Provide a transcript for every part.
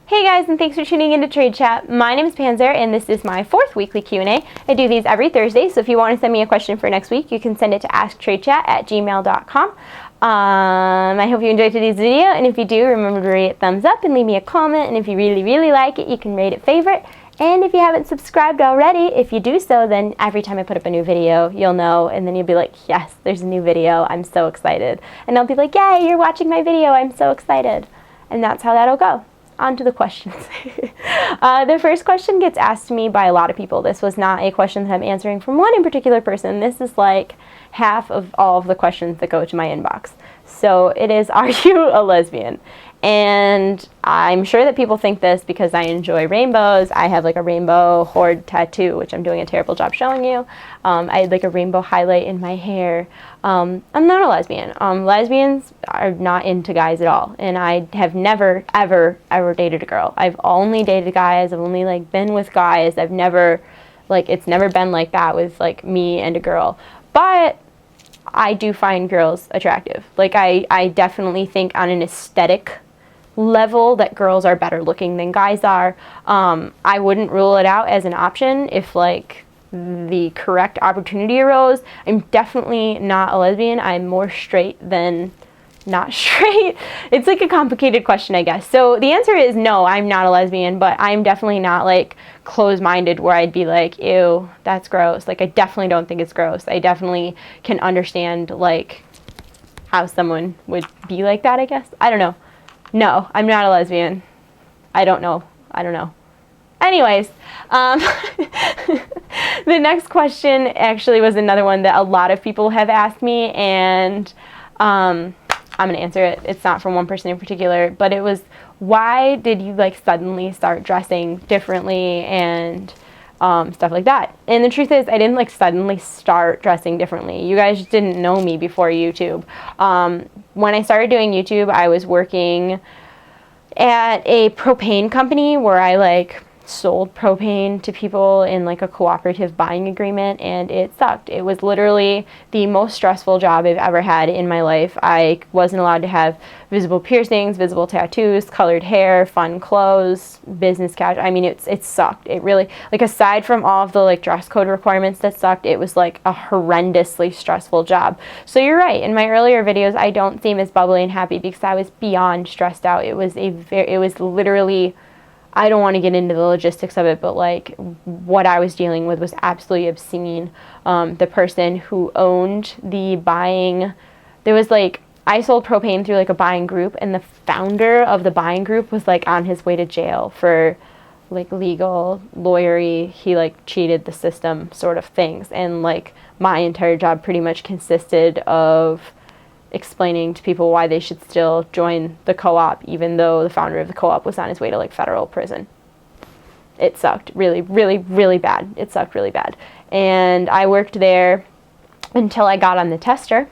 Hey guys, and thanks for tuning into TradeChat. My name is Panzer, and this is my 4th weekly Q&A. I do these every Thursday, so if you want to send me a question for next week, you can send it to asktradechat@gmail.com. I hope you enjoyed today's video, and if you do, remember to rate it thumbs up and leave me a comment, and if you really like it, you can rate it favorite. And if you haven't subscribed already, if you do so, then every time I put up a new video, you'll know, and then you'll be like, yes, there's a new video, I'm so excited. And I'll be like, yay, you're watching my video, I'm so excited. And that's how that'll go. On to the questions. The first question gets asked to me by a lot of people. This was not a question that I'm answering from one in particular person. This is like half of all of the questions that go to my inbox. So it is, are you a lesbian? And I'm sure that people think this because I enjoy rainbows. I have like a rainbow horde tattoo, which I'm doing a terrible job showing you. I had like a rainbow highlight in my hair. I'm not a lesbian. Lesbians are not into guys at all. And I have never, ever dated a girl. I've only dated guys. I've only like been with guys. I've never, like, it's never been like that with like me and a girl. But I do find girls attractive. Like I definitely think on an aesthetic level that girls are better looking than guys are. I wouldn't rule it out as an option if like the correct opportunity arose. I'm definitely not a lesbian. I'm more straight than not straight. It's like a complicated question, I guess. So the answer is no, I'm not a lesbian, but I'm definitely not like closed-minded where I'd be like, ew, that's gross. Like I definitely don't think it's gross. I definitely can understand like how someone would be like that, I guess. I don't know. No, I'm not a lesbian. I don't know. Anyways, the next question actually was another one that a lot of people have asked me, and I'm going to answer it. It's not from one person in particular, but it was, why did you like suddenly start dressing differently and stuff like that? And the truth is, I didn't like suddenly start dressing differently. You guys didn't know me before YouTube. When I started doing YouTube, I was working at a propane company where I like sold propane to people in like a cooperative buying agreement, and it sucked. It was literally the most stressful job I've ever had in my life. I wasn't allowed to have visible piercings, visible tattoos, colored hair, fun clothes, business casual. I mean, it sucked. It really, like, aside from all of the like dress code requirements that sucked, it was like a horrendously stressful job. So you're right. In my earlier videos, I don't seem as bubbly and happy because I was beyond stressed out. It was literally, I don't want to get into the logistics of it, but like what I was dealing with was absolutely obscene. The person who owned the buying, there was like, I sold propane through like a buying group, and the founder of the buying group was like on his way to jail for like legal lawyery. He like cheated the system sort of things. And like my entire job pretty much consisted of explaining to people why they should still join the co-op, even though the founder of the co-op was on his way to like federal prison. It sucked really bad. It sucked really bad. And I worked there until I got on the tester.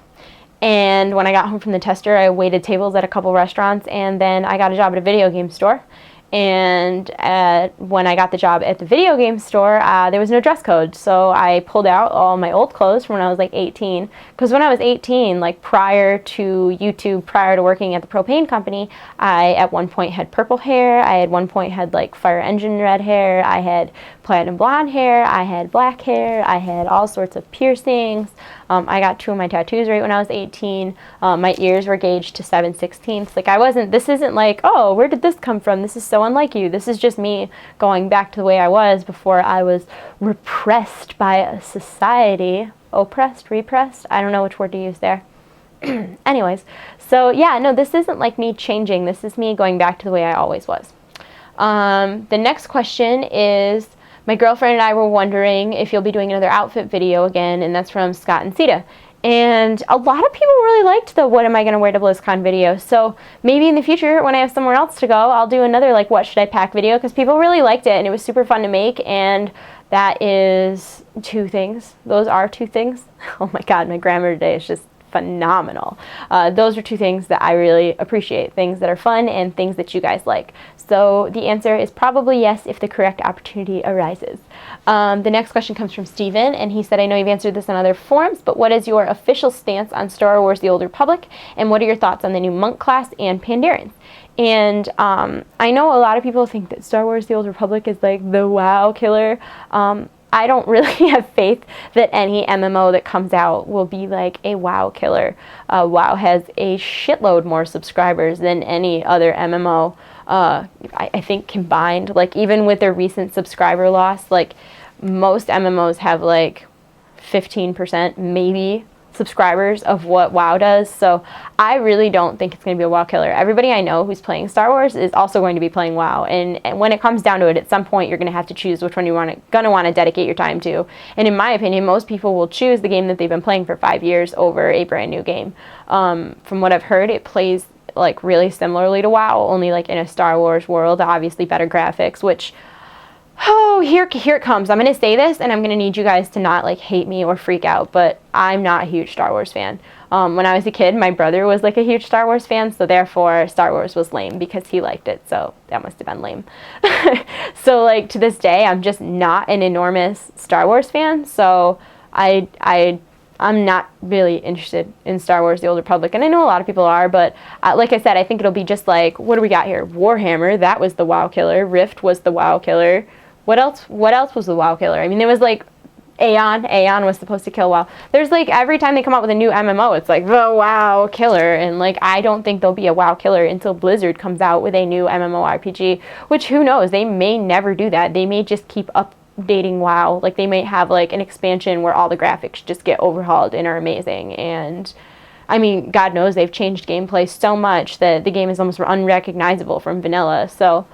And when I got home from the tester, I waited tables at a couple restaurants, and then I got a job at a video game store. And when I got the job at the video game store, there was no dress code. So I pulled out all my old clothes from when I was like 18. Because when I was 18, like prior to YouTube, prior to working at the propane company, I at one point had purple hair. I at one point had like fire engine red hair. I had platinum blonde hair. I had black hair. I had all sorts of piercings. I got 2 of my tattoos right when I was 18. My ears were gauged to 7/16. Like I wasn't, this isn't like, oh, where did this come from? This is so unlike you. This is just me going back to the way I was before I was repressed by a society. Oppressed, repressed? I don't know which word to use there. Anyways, so yeah, no, this isn't like me changing. This is me going back to the way I always was. The next question is, my girlfriend and I were wondering if you'll be doing another outfit video again, and that's from Scott and Sita. And a lot of people really liked the what am I going to wear to BlizzCon video. So maybe in the future, when I have somewhere else to go, I'll do another like what should I pack video, because people really liked it and it was super fun to make. And that is 2 things. Those are 2 things. Oh my god, my grammar today is just phenomenal. Those are two things that I really appreciate, things that are fun and things that you guys like. So the answer is probably yes if the correct opportunity arises. The next question comes from Steven, and he said, I know you've answered this on other forums, but what is your official stance on Star Wars The Old Republic, and what are your thoughts on the new monk class and Pandarians? And I know a lot of people think that Star Wars The Old Republic is like the WoW killer. I don't really have faith that any MMO that comes out will be like a WoW killer. WoW has a shitload more subscribers than any other MMO. I think combined, like even with their recent subscriber loss, like most MMOs have like 15% maybe subscribers of what WoW does. So I really don't think it's going to be a WoW killer. Everybody I know who's playing Star Wars is also going to be playing WoW. And when it comes down to it, at some point you're going to have to choose which one you're going to want to dedicate your time to. And in my opinion, most people will choose the game that they've been playing for 5 years over a brand new game. From what I've heard, it plays like really similarly to WoW, only like in a Star Wars world, obviously better graphics, which, oh, here it comes. I'm going to say this, and I'm going to need you guys to not like hate me or freak out, but I'm not a huge Star Wars fan. When I was a kid, my brother was like a huge Star Wars fan, so therefore Star Wars was lame because he liked it, so that must have been lame. So like to this day, I'm just not an enormous Star Wars fan, so I'm not really interested in Star Wars The Old Republic, and I know a lot of people are, but like I said, I think it'll be just like, what do we got here? Warhammer, that was the WoW killer. Rift was the WoW killer. What else was the WoW killer? I mean, there was like Aeon was supposed to kill WoW. There's like, every time they come out with a new MMO, it's like the WoW killer, and like I don't think there'll be a WoW killer until Blizzard comes out with a new MMORPG, which who knows, they may never do that. They may just keep updating WoW. Like they might have like an expansion where all the graphics just get overhauled and are amazing. And I mean, God knows they've changed gameplay so much that the game is almost unrecognizable from vanilla. So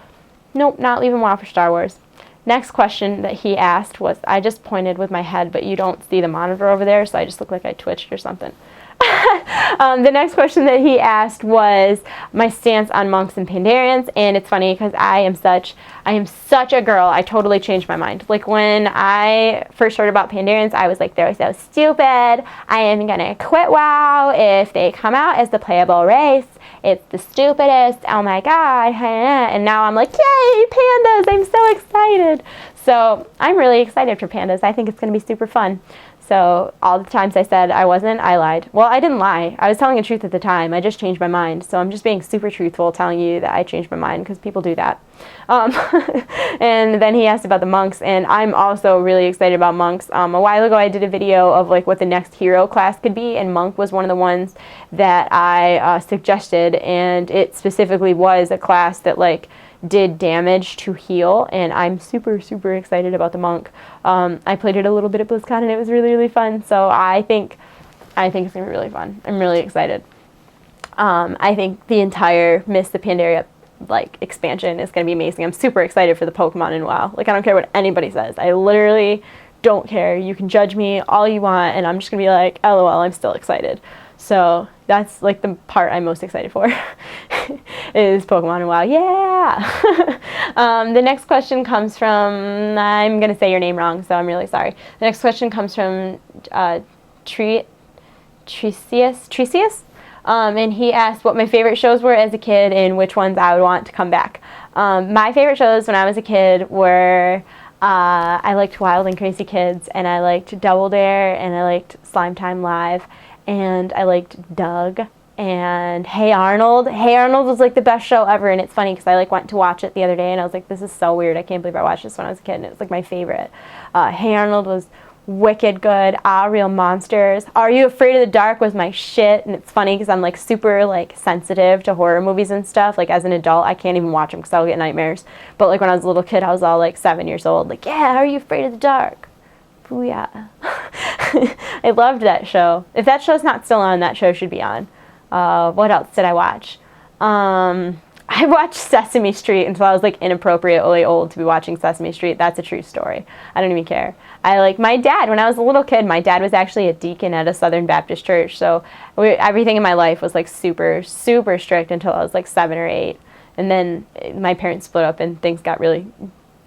nope, not leaving WoW for Star Wars. Next question that he asked was, I just pointed with my head, but you don't see the monitor over there, so I just look like I twitched or something. The next question that he asked was my stance on monks and Pandarians, and it's funny because I am such a girl. I totally changed my mind. Like when I first heard about Pandarians, I was like, they're so stupid. I am gonna quit WoW if they come out as the playable race. It's the stupidest. Oh my god. And now I'm like, yay, pandas! I'm so excited. So I'm really excited for pandas. I think it's gonna be super fun. So all the times I said I wasn't, I lied. Well, I didn't lie. I was telling the truth at the time. I just changed my mind. So I'm just being super truthful, telling you that I changed my mind because people do that. And then he asked about the monks, and I'm also really excited about monks. A while ago I did a video of like what the next hero class could be, and monk was one of the ones that I suggested, and it specifically was a class that like did damage to heal, and I'm super excited about the monk. I played it a little bit at BlizzCon, and it was really fun, so I think it's gonna be really fun. I'm really excited. I think the entire Miss the Pandaria like expansion is gonna be amazing. I'm super excited for the Pokemon in WoW. Like I don't care what anybody says. I literally don't care. You can judge me all you want, and I'm just gonna be like, LOL, I'm still excited. So that's like the part I'm most excited for is Pokemon and WoW. Yeah! The next question comes from, I'm going to say your name wrong, so I'm really sorry. The next question comes from Tricius. And he asked what my favorite shows were as a kid and which ones I would want to come back. My favorite shows when I was a kid were, I liked Wild and Crazy Kids, and I liked Double Dare, and I liked Slime Time Live, and I liked Doug, and Hey Arnold. Hey Arnold was like the best show ever, and it's funny because I like went to watch it the other day, and I was like, this is so weird. I can't believe I watched this when I was a kid, and it was like my favorite. Hey Arnold was wicked good. Ah, Real Monsters. Are You Afraid of the Dark was my shit, and it's funny because I'm like super like sensitive to horror movies and stuff. Like as an adult, I can't even watch them because I'll get nightmares. But like when I was a little kid, I was all like 7 years old. Like, yeah, Are You Afraid of the Dark? Booyah. I loved that show. If that show's not still on, that show should be on. What else did I watch? I watched Sesame Street until I was like inappropriately old to be watching Sesame Street. That's a true story. I don't even care. I like my dad, when I was a little kid, my dad was actually a deacon at a Southern Baptist church. So everything in my life was like super strict until I was like 7 or 8. And then my parents split up and things got really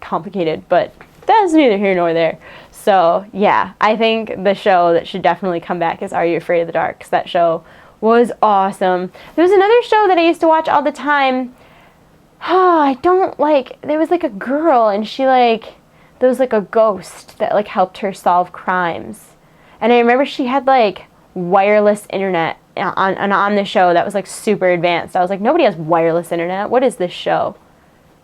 complicated. But that's neither here nor there. So yeah, I think the show that should definitely come back is Are You Afraid of the Dark? Because that show was awesome. There was another show that I used to watch all the time. Oh, there was like a girl, and there was like a ghost that like helped her solve crimes. And I remember she had like wireless internet on the show that was like super advanced. I was like, nobody has wireless internet. What is this show?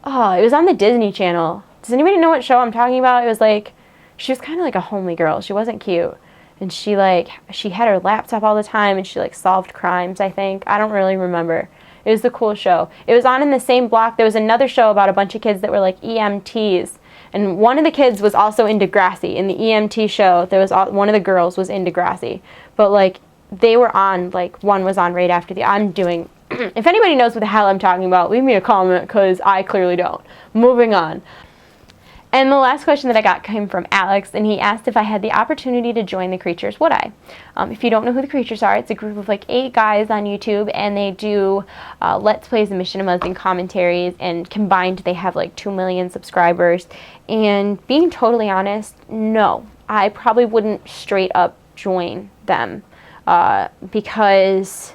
Oh, it was on the Disney Channel. Does anybody know what show I'm talking about? It was like, she was kind of like a homely girl. She wasn't cute. And she had her laptop all the time, and she like solved crimes, I think. I don't really remember. It was the cool show. It was on in the same block. There was another show about a bunch of kids that were like EMTs. And one of the kids was also in Degrassi. In the EMT show, one of the girls was in Degrassi. But like, they were on, like, one was on right after if anybody knows what the hell I'm talking about, leave me a comment, because I clearly don't. Moving on. And the last question that I got came from Alex, and he asked if I had the opportunity to join the Creatures, would I? If you don't know who the Creatures are, it's a group of like 8 guys on YouTube, and they do Let's Plays and Machinimas and commentaries, and combined they have like 2 million subscribers. And being totally honest, no, I probably wouldn't straight up join them because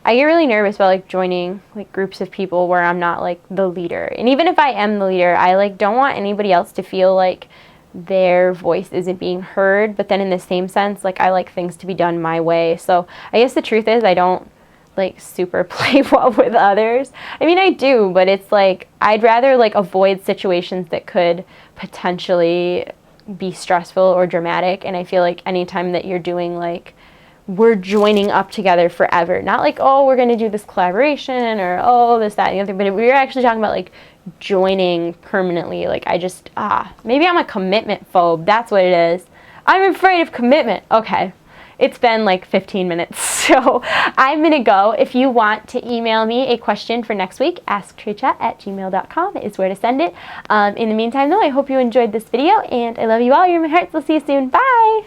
I get really nervous about like joining like groups of people where I'm not like the leader. And even if I am the leader, I like don't want anybody else to feel like their voice isn't being heard. But then in the same sense, like I like things to be done my way. So I guess the truth is I don't like super play well with others. I mean, I do, but it's like I'd rather like avoid situations that could potentially be stressful or dramatic. And I feel like anytime that you're doing like we're joining up together forever. Not like, oh, we're going to do this collaboration or, oh, this, that, and the other. But we're actually talking about, like, joining permanently. Like, maybe I'm a commitment phobe. That's what it is. I'm afraid of commitment. Okay. It's been, like, 15 minutes. So I'm going to go. If you want to email me a question for next week, asktradechat@gmail.com is where to send it. In the meantime, though, I hope you enjoyed this video. And I love you all. You're my hearts. We'll see you soon. Bye!